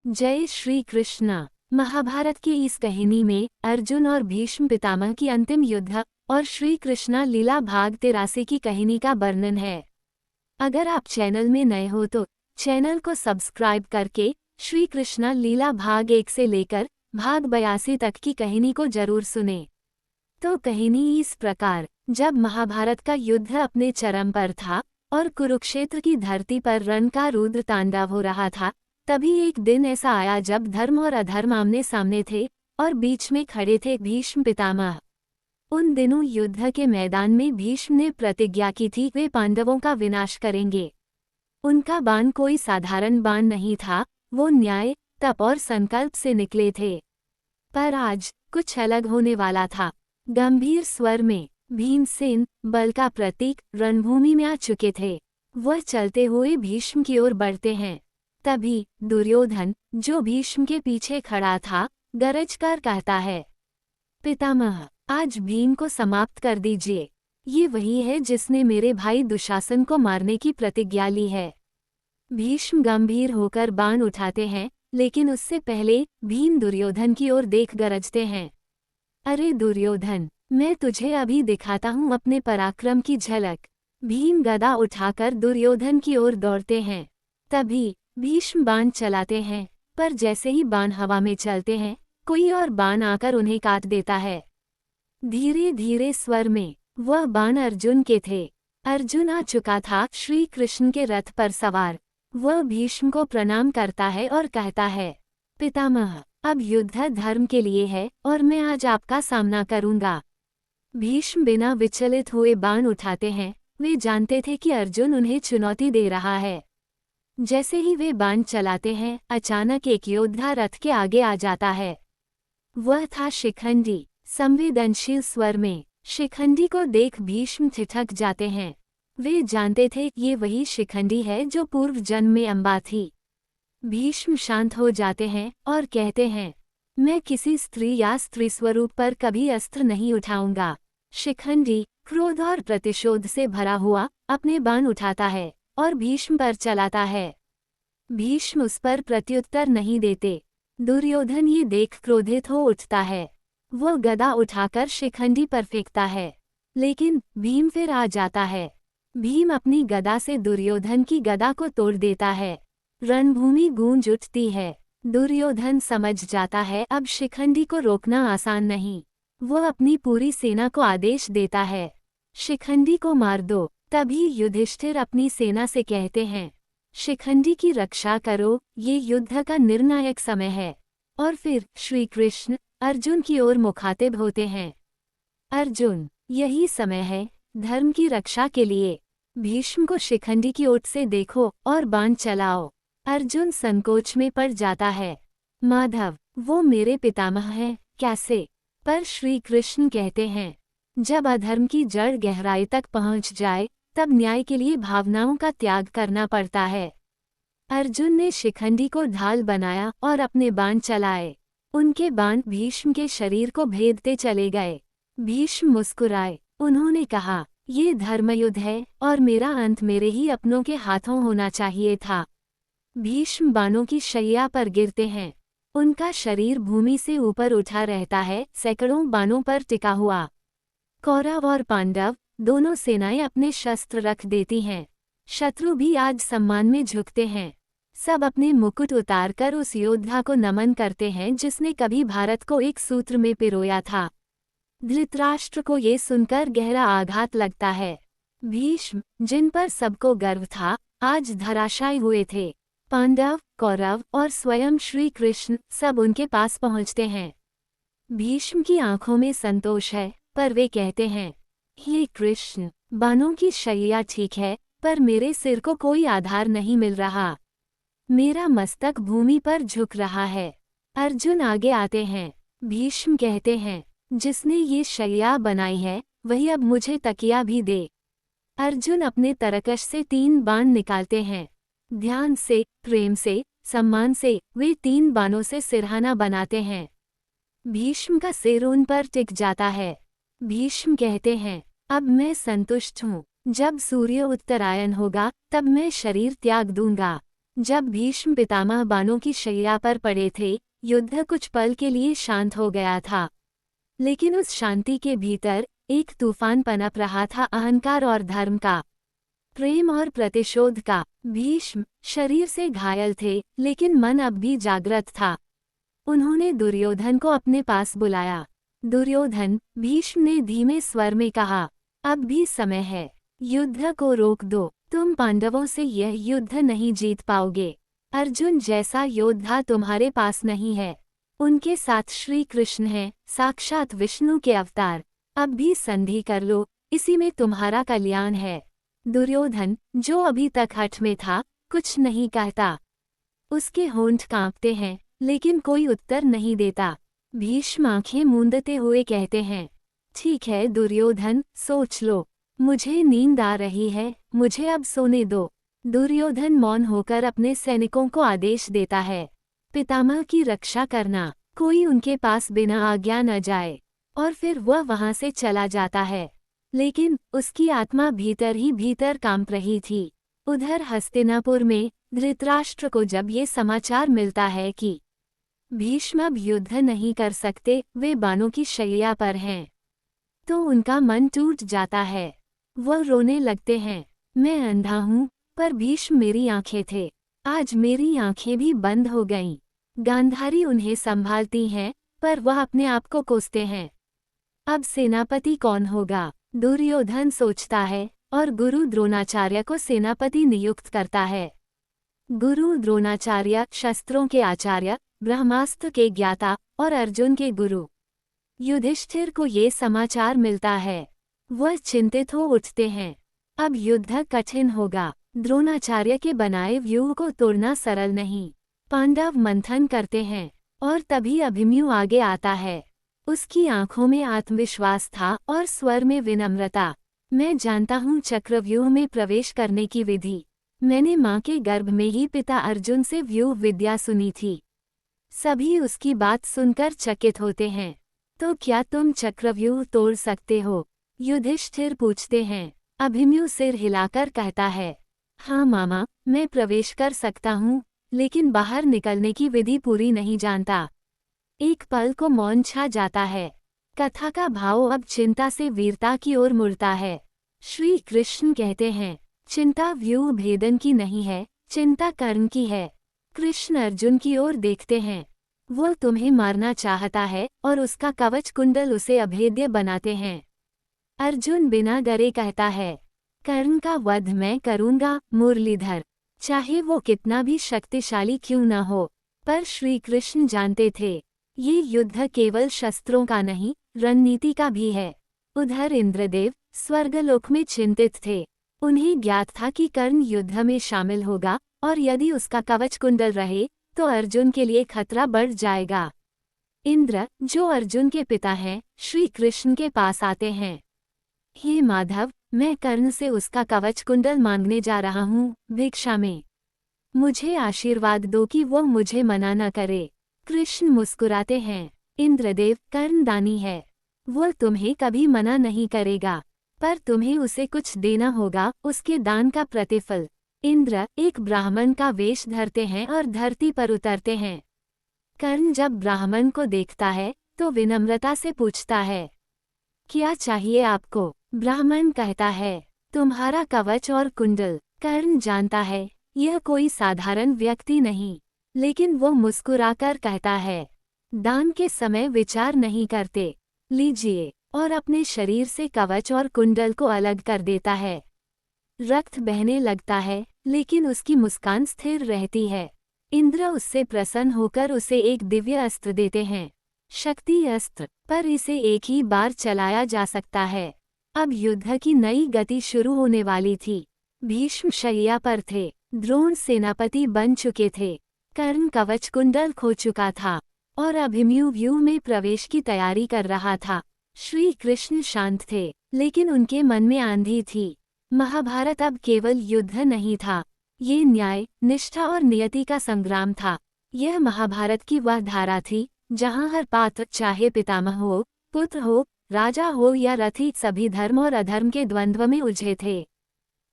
जय श्री कृष्ण। महाभारत की इस कहानी में अर्जुन और भीष्म पितामह की अंतिम युद्ध और श्री कृष्ण लीला भाग 83 की कहानी का वर्णन है। अगर आप चैनल में नए हो तो चैनल को सब्सक्राइब करके श्री कृष्ण लीला भाग 1 से लेकर भाग 82 तक की कहानी को जरूर सुने। तो कहानी इस प्रकार, जब महाभारत का युद्ध अपने चरम पर था और कुरुक्षेत्र की धरती पर रण का रुद्र तांडव हो रहा था, तभी एक दिन ऐसा आया जब धर्म और अधर्म आमने सामने थे और बीच में खड़े थे भीष्म पितामह। उन दिनों युद्ध के मैदान में भीष्म ने प्रतिज्ञा की थी वे पांडवों का विनाश करेंगे। उनका बाण कोई साधारण बाण नहीं था, वो न्याय, तप और संकल्प से निकले थे। पर आज कुछ अलग होने वाला था। गंभीर स्वर में भीमसेन, बल का प्रतीक, रणभूमि में आ चुके थे। वह चलते हुए भीष्म की ओर बढ़ते हैं। तभी दुर्योधन, जो भीष्म के पीछे खड़ा था, गरज कर कहता है, पितामह, आज भीम को समाप्त कर दीजिए। ये वही है जिसने मेरे भाई दुशासन को मारने की प्रतिज्ञा ली है। भीष्म गंभीर होकर बाण उठाते हैं, लेकिन उससे पहले भीम दुर्योधन की ओर देख गरजते हैं, अरे दुर्योधन, मैं तुझे अभी दिखाता हूँ अपने पराक्रम की झलक। भीम गदा उठाकर दुर्योधन की ओर दौड़ते हैं। तभी भीष्म बाण चलाते हैं, पर जैसे ही बाण हवा में चलते हैं, कोई और बाण आकर उन्हें काट देता है। धीरे धीरे स्वर में वह बाण अर्जुन के थे। अर्जुन आ चुका था श्री कृष्ण के रथ पर सवार। वह भीष्म को प्रणाम करता है और कहता है, पितामह, अब युद्ध धर्म के लिए है और मैं आज आपका सामना करूंगा। भीष्म बिना विचलित हुए बाण उठाते हैं। वे जानते थे कि अर्जुन उन्हें चुनौती दे रहा है। जैसे ही वे बाण चलाते हैं, अचानक एक योद्धा रथ के आगे आ जाता है। वह था शिखंडी। संवेदनशील स्वर में शिखंडी को देख भीष्म ठिठक जाते हैं। वे जानते थे ये वही शिखंडी है जो पूर्व जन्म में अम्बा थी। भीष्म शांत हो जाते हैं और कहते हैं, मैं किसी स्त्री या स्त्री स्वरूप पर कभी अस्त्र नहीं उठाऊंगा। शिखंडी क्रोध और प्रतिशोध से भरा हुआ अपने बाण उठाता है और भीष्म पर चलाता है। भीष्म उस पर प्रत्युत्तर नहीं देते। दुर्योधन ये देख क्रोधित हो उठता है। वह गदा उठाकर शिखंडी पर फेंकता है, लेकिन भीम फिर आ जाता है। भीम अपनी गदा से दुर्योधन की गदा को तोड़ देता है। रणभूमि गूंज उठती है। दुर्योधन समझ जाता है अब शिखंडी को रोकना आसान नहीं। वह अपनी पूरी सेना को आदेश देता है, शिखंडी को मार दो। तभी युधिष्ठिर अपनी सेना से कहते हैं, शिखंडी की रक्षा करो, ये युद्ध का निर्णायक समय है। और फिर श्री कृष्ण अर्जुन की ओर मुखातिब होते हैं, अर्जुन, यही समय है धर्म की रक्षा के लिए। भीष्म को शिखंडी की ओट से देखो और बाण चलाओ। अर्जुन संकोच में पड़ जाता है, माधव, वो मेरे पितामह हैं, कैसे? पर श्री कृष्ण कहते हैं, जब अधर्म की जड़ गहराई तक पहुंच जाए तब न्याय के लिए भावनाओं का त्याग करना पड़ता है। अर्जुन ने शिखंडी को ढाल बनाया और अपने बाण चलाए। उनके बाण भीष्म के शरीर को भेदते चले गए। भीष्म मुस्कुराए। उन्होंने कहा, ये धर्मयुद्ध है और मेरा अंत मेरे ही अपनों के हाथों होना चाहिए था। भीष्म बाणों की शैया पर गिरते हैं। उनका शरीर भूमि से ऊपर उठा रहता है, सैकड़ों बाणों पर टिका हुआ। कौरव और पांडव दोनों सेनाएं अपने शस्त्र रख देती हैं। शत्रु भी आज सम्मान में झुकते हैं। सब अपने मुकुट उतारकर उस योद्धा को नमन करते हैं जिसने कभी भारत को एक सूत्र में पिरोया था। धृतराष्ट्र को ये सुनकर गहरा आघात लगता है। भीष्म, जिन पर सबको गर्व था, आज धराशायी हुए थे। पांडव, कौरव और स्वयं श्री कृष्ण सब उनके पास पहुंचते हैं। भीष्म की आंखों में संतोष है, पर वे कहते हैं, हे कृष्ण, बाणों की शैया ठीक है, पर मेरे सिर को कोई आधार नहीं मिल रहा। मेरा मस्तक भूमि पर झुक रहा है। अर्जुन आगे आते हैं। भीष्म कहते हैं, जिसने ये शैया बनाई है वही अब मुझे तकिया भी दे। अर्जुन अपने तरकश से 3 बाण निकालते हैं। ध्यान से, प्रेम से, सम्मान से वे 3 बाणों से सिरहाना बनाते हैं। भीष्म का सिर उन पर टिक जाता है। भीष्म कहते हैं, अब मैं संतुष्ट हूँ। जब सूर्य उत्तरायण होगा तब मैं शरीर त्याग दूंगा। जब भीष्म पितामह बाणों की शैया पर पड़े थे, युद्ध कुछ पल के लिए शांत हो गया था। लेकिन उस शांति के भीतर एक तूफान पनप रहा था, अहंकार और धर्म का, प्रेम और प्रतिशोध का। भीष्म शरीर से घायल थे, लेकिन मन अब भी जागृत था। उन्होंने दुर्योधन को अपने पास बुलाया। दुर्योधन, भीष्म ने धीमे स्वर में कहा, अब भी समय है, युद्ध को रोक दो। तुम पांडवों से यह युद्ध नहीं जीत पाओगे। अर्जुन जैसा योद्धा तुम्हारे पास नहीं है। उनके साथ श्री कृष्ण हैं, साक्षात विष्णु के अवतार। अब भी संधि कर लो, इसी में तुम्हारा कल्याण है। दुर्योधन, जो अभी तक हठ में था, कुछ नहीं कहता। उसके होंठ कांपते हैं, लेकिन कोई उत्तर नहीं देता। भीष्म आंखें मूंदते हुए कहते हैं, ठीक है दुर्योधन, सोच लो। मुझे नींद आ रही है, मुझे अब सोने दो। दुर्योधन मौन होकर अपने सैनिकों को आदेश देता है, पितामह की रक्षा करना, कोई उनके पास बिना आज्ञा न जाए। और फिर वह वहां से चला जाता है। लेकिन उसकी आत्मा भीतर ही भीतर कांप रही थी। उधर हस्तिनापुर में धृतराष्ट्र को जब ये समाचार मिलता है कि भीष्म अब युद्ध नहीं कर सकते, वे बाणों की शैया पर हैं, तो उनका मन टूट जाता है। वह रोने लगते हैं, मैं अंधा हूँ, पर भीष्म मेरी आंखें थे, आज मेरी आंखें भी बंद हो गईं। गांधारी उन्हें संभालती हैं, पर वह अपने आप को कोसते हैं। अब सेनापति कौन होगा? दुर्योधन सोचता है और गुरु द्रोणाचार्य को सेनापति नियुक्त करता है। गुरु द्रोणाचार्य शस्त्रों के आचार्य, ब्रह्मास्त्र के ज्ञाता और अर्जुन के गुरु। युधिष्ठिर को ये समाचार मिलता है। वह चिंतित हो उठते हैं। अब युद्ध कठिन होगा। द्रोणाचार्य के बनाए व्यूह को तोड़ना सरल नहीं। पांडव मंथन करते हैं और तभी अभिमन्यु आगे आता है। उसकी आंखों में आत्मविश्वास था और स्वर में विनम्रता। मैं जानता हूँ चक्रव्यूह में प्रवेश करने की विधि। मैंने माँ के गर्भ में ही पिता अर्जुन से व्यूह विद्या सुनी थी। सभी उसकी बात सुनकर चकित होते हैं। तो क्या तुम चक्रव्यूह तोड़ सकते हो? युधिष्ठिर पूछते हैं। अभिमन्यु सिर हिलाकर कहता है, हाँ मामा, मैं प्रवेश कर सकता हूँ, लेकिन बाहर निकलने की विधि पूरी नहीं जानता। एक पल को मौन छा जाता है। कथा का भाव अब चिंता से वीरता की ओर मुड़ता है। श्री कृष्ण कहते हैं, चिंता व्यूह भेदन की नहीं है, चिंता कर्ण की है। कृष्ण अर्जुन की ओर देखते हैं। वो तुम्हें मारना चाहता है और उसका कवच कुंडल उसे अभेद्य बनाते हैं। अर्जुन बिना डरे कहता है, कर्ण का वध मैं करूंगा मुरलीधर, चाहे वो कितना भी शक्तिशाली क्यों न हो। पर श्री कृष्ण जानते थे, ये युद्ध केवल शस्त्रों का नहीं, रणनीति का भी है। उधर इंद्रदेव स्वर्गलोक में चिंतित थे। उन्हें ज्ञात था कि कर्ण युद्ध में शामिल होगा और यदि उसका कवच कुंडल रहे तो अर्जुन के लिए खतरा बढ़ जाएगा। इंद्र, जो अर्जुन के पिता हैं, श्री कृष्ण के पास आते हैं। हे माधव, मैं कर्ण से उसका कवच कुंडल मांगने जा रहा हूँ, भिक्षा में। मुझे आशीर्वाद दो कि वो मुझे मना न करे। कृष्ण मुस्कुराते हैं। इंद्रदेव कर्ण दानी है, वो तुम्हें कभी मना नहीं करेगा, पर तुम्हें उसे कुछ देना होगा, उसके दान का प्रतिफल। इंद्र एक ब्राह्मण का वेश धरते हैं और धरती पर उतरते हैं। कर्ण जब ब्राह्मण को देखता है तो विनम्रता से पूछता है, क्या चाहिए आपको? ब्राह्मण कहता है, तुम्हारा कवच और कुंडल। कर्ण जानता है यह कोई साधारण व्यक्ति नहीं, लेकिन वो मुस्कुराकर कहता है, दान के समय विचार नहीं करते, लीजिए, और अपने शरीर से कवच और कुंडल को अलग कर देता है। रक्त बहने लगता है, लेकिन उसकी मुस्कान स्थिर रहती है। इंद्र उससे प्रसन्न होकर उसे एक दिव्य अस्त्र देते हैं, शक्ति अस्त्र, पर इसे एक ही बार चलाया जा सकता है। अब युद्ध की नई गति शुरू होने वाली थी। भीष्म शैया पर थे, द्रोण सेनापति बन चुके थे, कर्ण कवच कुंडल खो चुका था और अभिमन्यु व्यूह में प्रवेश की तैयारी कर रहा था। श्री कृष्ण शांत थे, लेकिन उनके मन में आंधी थी। महाभारत अब केवल युद्ध नहीं था, ये न्याय, निष्ठा और नियति का संग्राम था। यह महाभारत की वह धारा थी जहां हर पात्र, चाहे पितामह हो, पुत्र हो, राजा हो या रथी, सभी धर्म और अधर्म के द्वंद्व में उलझे थे।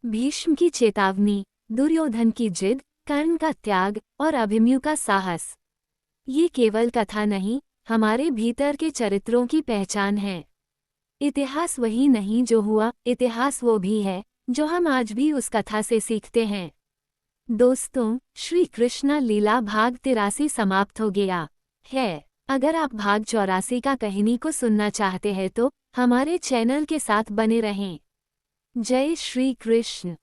भीष्म की चेतावनी, दुर्योधन की जिद, कर्ण का त्याग और अभिमन्यु का साहस। ये केवल कथा नहीं, हमारे भीतर के चरित्रों की पहचान है। इतिहास वही नहीं जो हुआ, इतिहास वो भी है जो हम आज भी उस कथा से सीखते हैं। दोस्तों, श्री कृष्ण लीला भाग 83 समाप्त हो गया है। अगर आप भाग 84 का कहानी को सुनना चाहते हैं तो हमारे चैनल के साथ बने रहें। जय श्री कृष्ण।